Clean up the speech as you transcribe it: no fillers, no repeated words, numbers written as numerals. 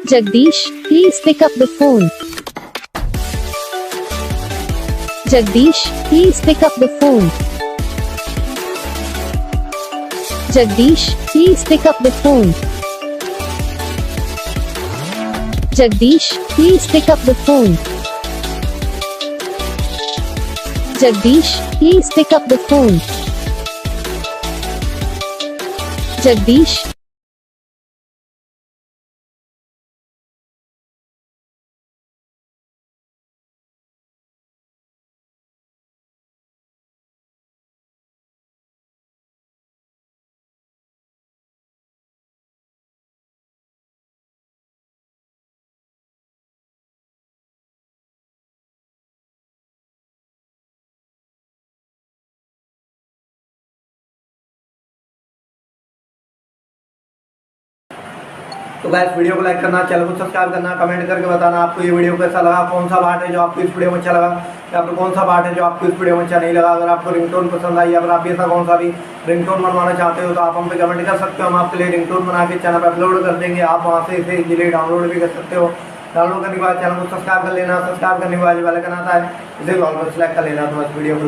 Jagdish, please pick up the phone. Jagdish, please pick up the phone. Jagdish, please pick up the phone. Jagdish, please pick up the phone. Jagdish, please pick up the phone. Jagdish. तो guys video को like करना, channel को subscribe करना, comment करके बताना आपको ये video कैसा लगा, कौन सा पार्ट है जो आपको इस वीडियो में अच्छा लगा या फिर कौन सा पार्ट है जो आपको इस वीडियो में अच्छा नहीं लगा। अगर आपको रिंगटोन पसंद आई, अगर आप ऐसा कौन सा भी रिंगटोन बनवाना चाहते हो तो आप हम पे कमेंट कर सकते हो। हम आपके लिए रिंगटोन बना के चैनल पर अपलोड कर देंगे। आप वहाँ से इसे इजीली डाउनलोड भी कर सकते हो। डाउनलोड करने के बाद चैनल को सब्सक्राइब कर लेना, सब्सक्राइब करने के बाद वाले का आता है इसे ऑल पर सेलेक्ट कर लेना। तो बस वीडियो को